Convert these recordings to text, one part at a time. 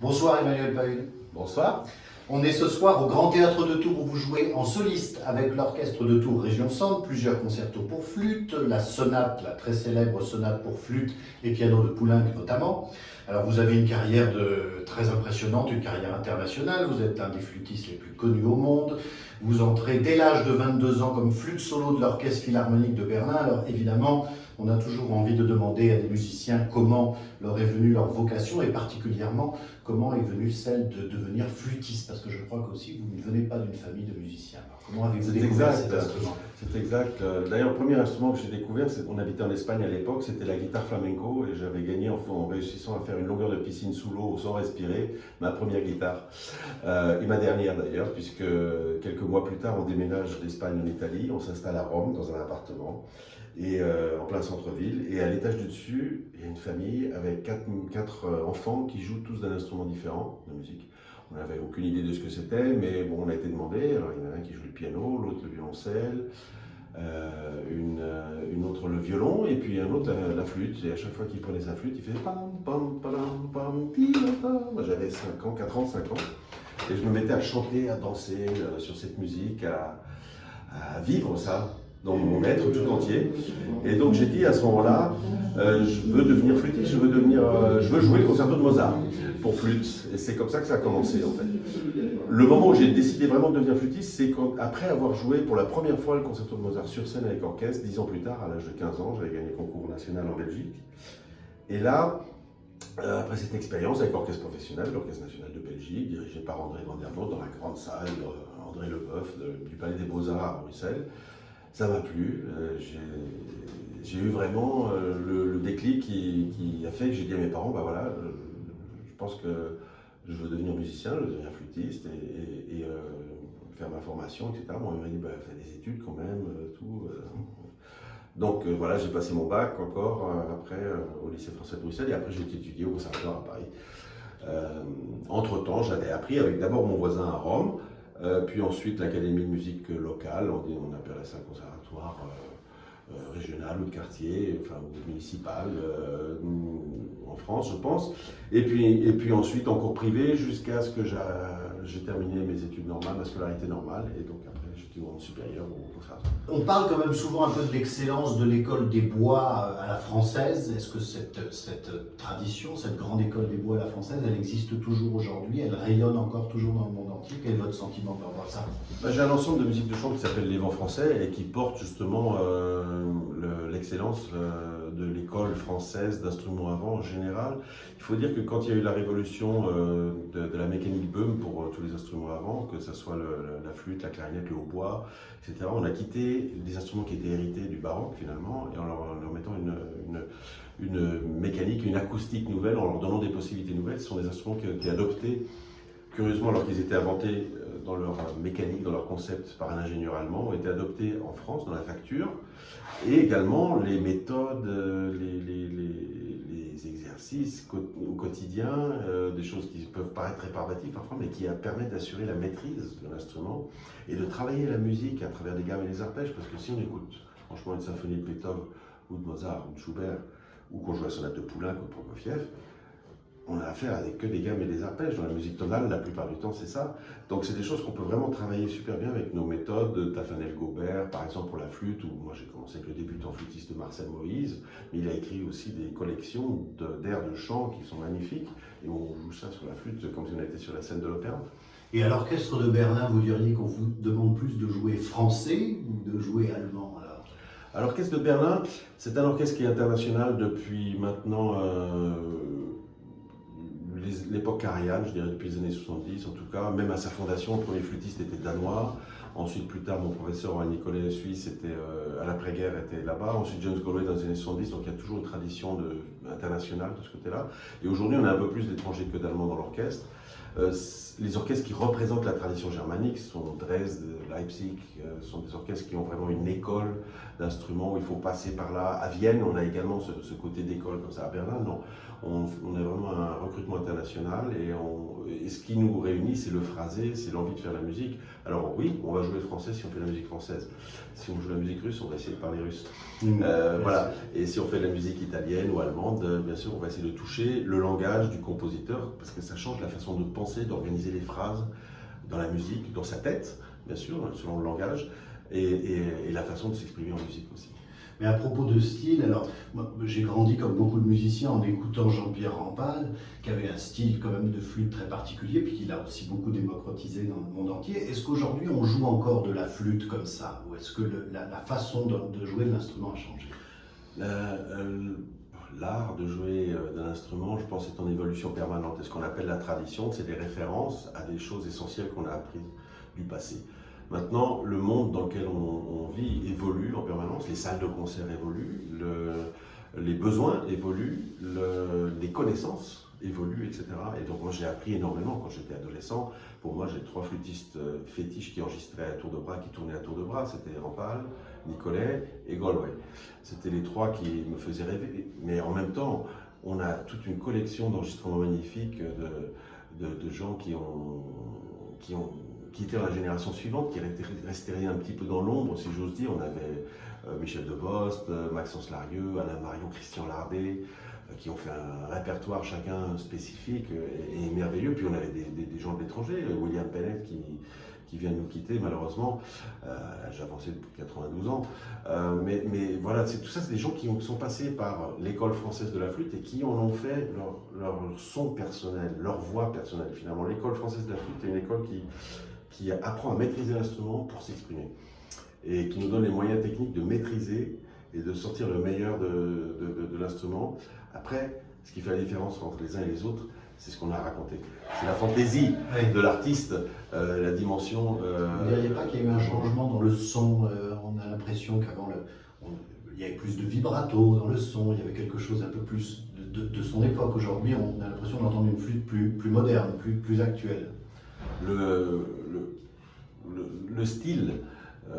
Bonsoir Emmanuel Paul. Bonsoir. On est ce soir au Grand Théâtre de Tours où vous jouez en soliste avec l'Orchestre de Tours Région Centre, plusieurs concertos pour flûte, la sonate, la très célèbre sonate pour flûte et piano de Poulenc notamment. Alors vous avez une carrière très impressionnante, une carrière internationale, vous êtes un des flûtistes les plus connus au monde. Vous entrez dès l'âge de 22 ans comme flûte solo de l'Orchestre Philharmonique de Berlin. Alors évidemment, on a toujours envie de demander à des musiciens comment leur est venue leur vocation et particulièrement comment est venue celle de devenir flûtiste, parce que je crois qu'aussi vous ne venez pas d'une famille de musiciens. Alors, comment avez-vous découvert cet instrument? C'est exact. D'ailleurs, le premier instrument que j'ai découvert, on habitait en Espagne à l'époque, c'était la guitare flamenco et j'avais gagné en réussissant à faire une longueur de piscine sous l'eau sans respirer, ma première guitare. Et ma dernière d'ailleurs, puisque quelques mois plus tard, on déménage d'Espagne en Italie, on s'installe à Rome dans un appartement. Et en plein centre-ville, et à l'étage du dessus, il y a une famille avec quatre enfants qui jouent tous d'un instrument différent de musique. On n'avait aucune idée de ce que c'était, mais bon, on a été demandé. Alors il y en a un qui joue le piano, l'autre le violoncelle, une autre le violon, et puis un autre la flûte. Et à chaque fois qu'il prenait sa flûte, il faisait pam pam pam pam pam. Moi j'avais 5 ans, 4 ans, 5 ans, et je me mettais à chanter, à danser sur cette musique, à vivre ça dans mon être tout entier. Et donc j'ai dit à ce moment-là, je veux devenir flûtiste, je veux jouer le concerto de Mozart pour flûte. Et c'est comme ça que ça a commencé en fait. Le moment où j'ai décidé vraiment de devenir flûtiste, c'est après avoir joué pour la première fois le concerto de Mozart sur scène avec orchestre, 10 ans plus tard, à l'âge de 15 ans, j'avais gagné le concours national en Belgique. Et là, après cette expérience avec l'orchestre professionnel, l'Orchestre national de Belgique, dirigé par André Van der Noot dans la grande salle André Leboeuf du Palais des Beaux-Arts à Bruxelles, ça m'a plu. J'ai eu vraiment le déclic qui a fait que j'ai dit à mes parents, bah voilà, je pense que je veux devenir musicien, je veux devenir flûtiste et faire ma formation, etc. Bon, il m'a dit, bah, fais des études quand même, tout. Donc voilà, j'ai passé mon bac encore après au lycée français de Bruxelles et après j'ai étudié au conservatoire à Paris. Entre-temps, j'avais appris avec d'abord mon voisin à Rome, puis ensuite l'académie de musique locale, on appelait ça un conservatoire régional ou de quartier, enfin ou municipal, en France je pense. Et puis ensuite en cours privé jusqu'à ce que j'ai terminé mes études normales, ma scolarité normale, et donc après j'étais au supérieur au conservatoire. On parle quand même souvent un peu de l'excellence de l'école des bois à la française. Est-ce que cette tradition, cette grande école des bois à la française, elle existe toujours aujourd'hui? Elle rayonne encore toujours dans le monde entier? Quel est votre sentiment par rapport à ça? J'ai un ensemble de musique de chambre qui s'appelle Les Vents Français et qui porte justement l'excellence de l'école française d'instruments à vent en général. Il faut dire que quand il y a eu la révolution de la mécanique Böhm pour tous les instruments à vent, que ce soit la flûte, la clarinette, le hautbois, etc., on a quitté des instruments qui étaient hérités du baroque finalement et en leur mettant une mécanique, une acoustique nouvelle, en leur donnant des possibilités nouvelles. Ce sont des instruments qui ont été adoptés curieusement, alors qu'ils étaient inventés dans leur mécanique, dans leur concept par un ingénieur allemand, ont été adoptés en France dans la facture. Et également les méthodes, les exercices au quotidien, des choses qui peuvent paraître réparbatives parfois, mais qui permettent d'assurer la maîtrise de l'instrument et de travailler la musique à travers des gammes et des arpèges. Parce que si on écoute franchement une symphonie de Beethoven ou de Mozart ou de Schubert, ou qu'on joue la sonate de Poulenc ou de Prokofiev, on a affaire avec que des gammes et des arpèges. Dans la musique tonale, la plupart du temps, c'est ça. Donc, c'est des choses qu'on peut vraiment travailler super bien avec nos méthodes de Tafanel Gobert, par exemple pour la flûte, où moi j'ai commencé avec le débutant flûtiste Marcel Moïse, mais il a écrit aussi des collections d'airs de chant qui sont magnifiques, et on joue ça sur la flûte comme si on était sur la scène de l'opéra. Et à l'Orchestre de Berlin, vous diriez qu'on vous demande plus de jouer français ou de jouer allemand alors? À l'Orchestre de Berlin, c'est un orchestre qui est international depuis maintenant l'époque Karajan, je dirais depuis les années 70 en tout cas, même à sa fondation, le premier flûtiste était danois, ensuite plus tard mon professeur Nicolet Suisse à l'après-guerre était là-bas, ensuite James Galway dans les années 70, donc il y a toujours une tradition internationale de ce côté-là, et aujourd'hui on a un peu plus d'étrangers que d'Allemands dans l'orchestre. Les orchestres qui représentent la tradition germanique sont Dresde, Leipzig, sont des orchestres qui ont vraiment une école d'instruments où il faut passer par là. À Vienne, on a également ce côté d'école comme ça. À Berlin, non. On a vraiment un recrutement international et ce qui nous réunit, c'est le phrasé, c'est l'envie de faire la musique. Alors oui, on va jouer français si on fait la musique française. Si on joue la musique russe, on va essayer de parler russe. Voilà. Et si on fait la musique italienne ou allemande, différente. Bien sûr, on va essayer de toucher le langage du compositeur parce que ça change la façon de penser, d'organiser les phrases dans la musique, dans sa tête, bien sûr, selon le langage, et la façon de s'exprimer en musique aussi. Mais à propos de style, alors moi, j'ai grandi comme beaucoup de musiciens en écoutant Jean-Pierre Rampal, qui avait un style quand même de flûte très particulier, puis qui l'a aussi beaucoup démocratisé dans le monde entier. Est-ce qu'aujourd'hui on joue encore de la flûte comme ça, ou est-ce que la façon de jouer de l'instrument a changé? L'art de jouer d'un instrument, je pense, est en évolution permanente. Et ce qu'on appelle la tradition, c'est des références à des choses essentielles qu'on a apprises du passé. Maintenant, le monde dans lequel on vit évolue en permanence, les salles de concert évoluent, les besoins évoluent, les connaissances évoluent, etc. Et donc moi j'ai appris énormément quand j'étais adolescent. Pour moi, j'ai 3 flûtistes fétiches qui enregistraient à tour de bras, qui tournaient à tour de bras. C'était Rampal, Nicolet et Galway. C'était les 3 qui me faisaient rêver. Mais en même temps, on a toute une collection d'enregistrements magnifiques de gens qui étaient dans la génération suivante, qui restaient un petit peu dans l'ombre, si j'ose dire. On avait Michel Debost, Maxence Larieux, Alain Marion, Christian Lardet, qui ont fait un répertoire chacun spécifique et merveilleux. Puis on avait des gens de l'étranger, William Bennett qui vient de nous quitter malheureusement, j'ai avancé depuis 92 ans. Mais voilà, tout ça, c'est des gens qui sont passés par l'école française de la flûte et qui en ont fait leur son personnel, leur voix personnelle finalement. L'école française de la flûte est une école qui apprend à maîtriser l'instrument pour s'exprimer et qui nous donne les moyens techniques de maîtriser et de sortir le meilleur de l'instrument. Après, ce qui fait la différence entre les uns et les autres, c'est ce qu'on a raconté. C'est la fantaisie de l'artiste, la dimension... Vous ne diriez pas qu'il y a eu un changement dans le son? On a l'impression qu'avant, il y avait plus de vibrato dans le son, il y avait quelque chose un peu plus de son époque. Aujourd'hui, on a l'impression d'entendre une flûte plus moderne, plus actuelle. Le style,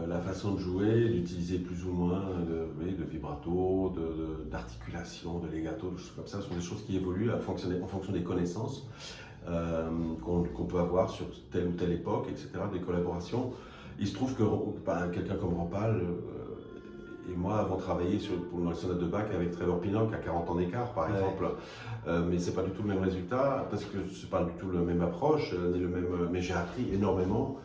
la façon de jouer, d'utiliser plus ou moins de vibrato, d'articulation, de legato, des choses comme ça, sont des choses qui évoluent en fonction des connaissances qu'on peut avoir sur telle ou telle époque, etc., des collaborations. Il se trouve que quelqu'un comme Rampal et moi avons travaillé pour le sonate de Bach avec Trevor Pinnock à 40 ans d'écart, par exemple. Mais c'est pas du tout le même résultat, parce que c'est pas du tout la même approche, ni le même. Mais j'ai appris énormément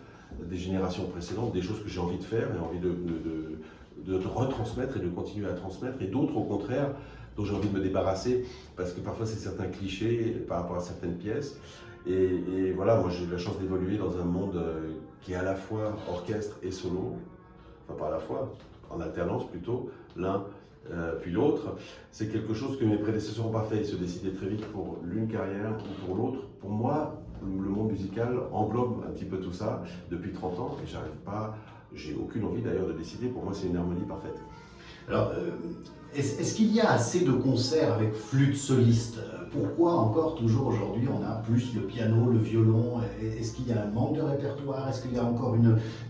des générations précédentes, des choses que j'ai envie de faire et envie de retransmettre et de continuer à transmettre, et d'autres au contraire dont j'ai envie de me débarrasser, parce que parfois c'est certains clichés par rapport à certaines pièces. Et voilà, moi j'ai eu la chance d'évoluer dans un monde qui est à la fois orchestre et solo, enfin pas à la fois, en alternance plutôt, l'un puis l'autre. C'est quelque chose que mes prédécesseurs n'ont pas fait, ils se décidaient très vite pour l'une carrière ou pour l'autre. Pour moi, le monde musical englobe un petit peu tout ça depuis 30 ans et j'arrive pas, j'ai aucune envie d'ailleurs de décider. Pour moi, c'est une harmonie parfaite. Alors, est-ce qu'il y a assez de concerts avec flûte soliste? Pourquoi encore toujours aujourd'hui on a plus le piano, le violon? Est-ce qu'il y a un manque de répertoire? Est-ce qu'il y a encore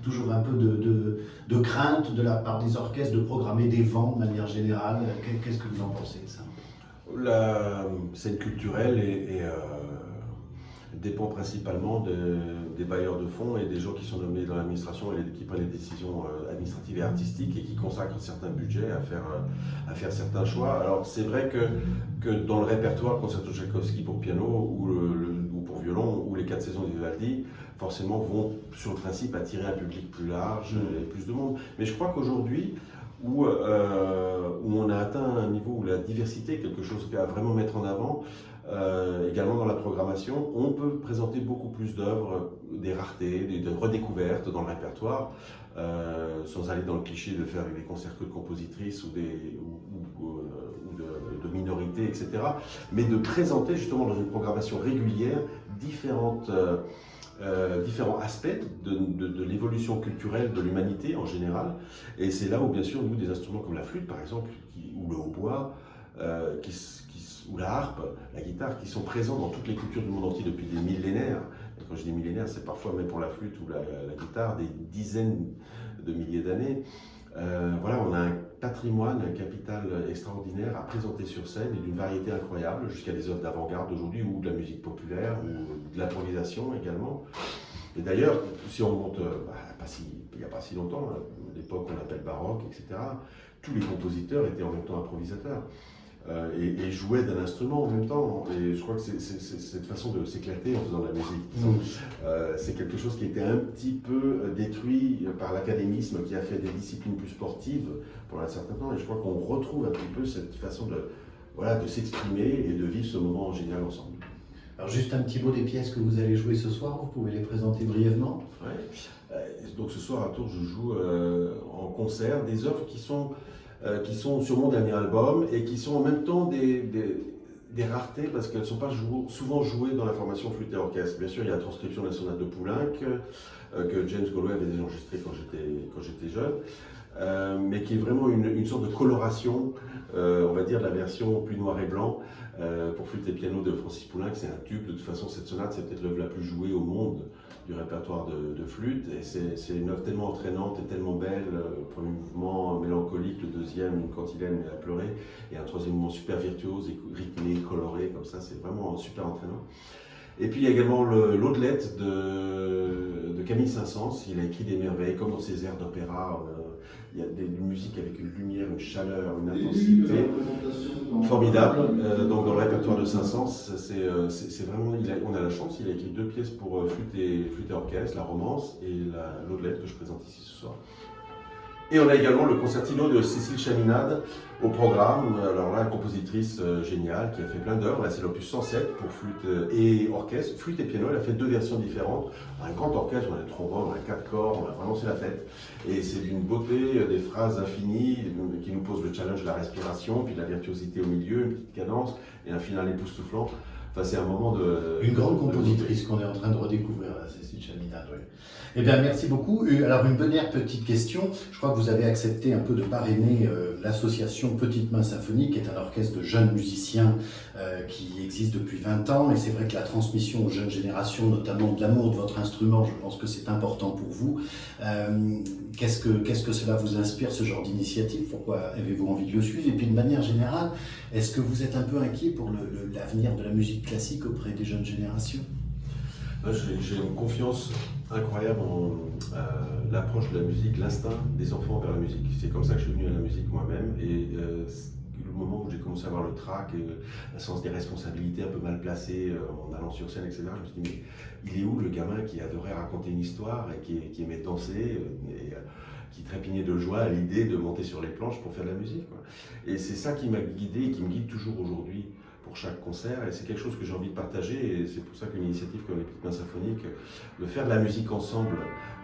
toujours un peu de crainte de la part des orchestres de programmer des vents de manière générale? Qu'est-ce que vous en pensez de ça? La scène culturelle dépend principalement des bailleurs de fonds et des gens qui sont nommés dans l'administration et qui prennent les décisions administratives et artistiques et qui consacrent certains budgets à faire certains choix. Alors c'est vrai que dans le répertoire concerto Tchaïkovski pour piano ou pour violon ou les 4 saisons de Vivaldi, forcément vont sur le principe attirer un public plus large et plus de monde. Mais je crois qu'aujourd'hui, où on a atteint un niveau où la diversité est quelque chose à vraiment mettre en avant, également dans la programmation, on peut présenter beaucoup plus d'œuvres, des raretés, des redécouvertes dans le répertoire, sans aller dans le cliché de faire des concerts que de compositrices ou de minorités, etc. Mais de présenter justement dans une programmation régulière différents aspects de l'évolution culturelle de l'humanité en général. Et c'est là où, bien sûr, nous, des instruments comme la flûte, par exemple, ou le hautbois, ou la harpe, la guitare, qui sont présents dans toutes les cultures du monde entier depuis des millénaires. Et quand je dis millénaires, c'est parfois même pour la flûte ou la guitare, des dizaines de milliers d'années. Voilà, on a un patrimoine, un capital extraordinaire à présenter sur scène et d'une variété incroyable, jusqu'à des œuvres d'avant-garde aujourd'hui ou de la musique populaire ou de l'improvisation également. Et d'ailleurs, si on monte, il n'y a pas si longtemps, l'époque qu'on appelle baroque, etc., tous les compositeurs étaient en même temps improvisateurs. et jouait d'un instrument en même temps. Et je crois que c'est cette façon de s'éclater en faisant de la musique. C'est quelque chose qui a été un petit peu détruit par l'académisme qui a fait des disciplines plus sportives pendant un certain temps. Et je crois qu'on retrouve un petit peu cette façon de s'exprimer et de vivre ce moment génial ensemble. Alors juste un petit mot des pièces que vous allez jouer ce soir, vous pouvez les présenter brièvement? Ouais. Donc ce soir à Tours, je joue en concert des œuvres qui sont sur mon dernier album et qui sont en même temps des raretés parce qu'elles ne sont pas souvent jouées dans la formation flûte et orchestre. Bien sûr, il y a la transcription de la sonate de Poulenc que James Galway avait déjà enregistrée quand j'étais jeune, mais qui est vraiment une sorte de coloration, on va dire, de la version plus noir et blanc pour flûte et piano de Francis Poulenc. C'est un tube. De toute façon, cette sonate, c'est peut-être l'œuvre la plus jouée au monde du répertoire de flûte, et c'est une œuvre tellement entraînante et tellement belle. Premier mouvement mélancolique, le deuxième une cantilène à pleurer, et un troisième mouvement super virtuose, rythmé, coloré, comme ça, c'est vraiment super entraînant. Et puis il y a également l'Audelette de Camille Saint-Saëns. Il a écrit des merveilles, comme dans ses airs d'opéra. Il y a une musique avec une lumière, une chaleur, une intensité formidable. Donc dans le répertoire de Saint-Saëns, c'est vraiment, on a la chance, il a écrit 2 pièces pour flûte et orchestre, la romance et l'Audelette que je présente ici ce soir. Et on a également le concertino de Cécile Chaminade au programme. Alors là, une compositrice géniale qui a fait plein d'œuvres. Là, c'est l'opus 107 pour flûte et orchestre. Flûte et piano, elle a fait 2 versions différentes. Un grand orchestre, on a un trombone, on a 4 corps, on a vraiment, c'est la fête. Et c'est d'une beauté, des phrases infinies qui nous posent le challenge de la respiration, puis de la virtuosité au milieu, une petite cadence et un final époustouflant. Enfin, c'est un moment de... Une grande compositrice qu'on est en train de redécouvrir, Cécile Chaminade. Oui. Eh bien, merci beaucoup. Alors, une dernière petite question. Je crois que vous avez accepté un peu de parrainer l'association Petite Main Symphonique, qui est un orchestre de jeunes musiciens qui existe depuis 20 ans. Et c'est vrai que la transmission aux jeunes générations, notamment de l'amour de votre instrument, je pense que c'est important pour vous. Qu'est-ce que cela vous inspire, ce genre d'initiative? Pourquoi avez-vous envie de le suivre? Et puis, de manière générale, est-ce que vous êtes un peu inquiet pour l'avenir de la musique classique auprès des jeunes générations? J'ai une confiance incroyable en l'approche de la musique, l'instinct des enfants vers la musique. C'est comme ça que je suis venu à la musique moi-même. Et le moment où j'ai commencé à avoir le trac, le sens des responsabilités un peu mal placées en allant sur scène, etc., je me suis dit, mais il est où le gamin qui adorait raconter une histoire et qui aimait danser qui trépignait de joie à l'idée de monter sur les planches pour faire de la musique, quoi. Et c'est ça qui m'a guidé et qui me guide toujours aujourd'hui pour chaque concert, et c'est quelque chose que j'ai envie de partager, et c'est pour ça qu'une initiative comme les Petites Mains Symphoniques, de faire de la musique ensemble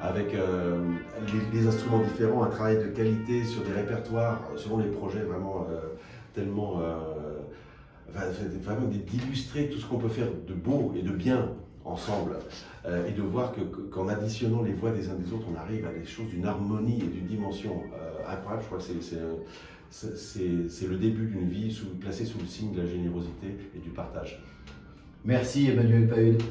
avec les instruments différents, un travail de qualité sur des répertoires, selon les projets, vraiment tellement vraiment d'illustrer tout ce qu'on peut faire de beau et de bien ensemble, et de voir qu'en additionnant les voix des uns des autres, on arrive à des choses d'une harmonie et d'une dimension incroyable. Je crois que c'est le début d'une vie placée sous le signe de la générosité et du partage. Merci Emmanuel Pahud.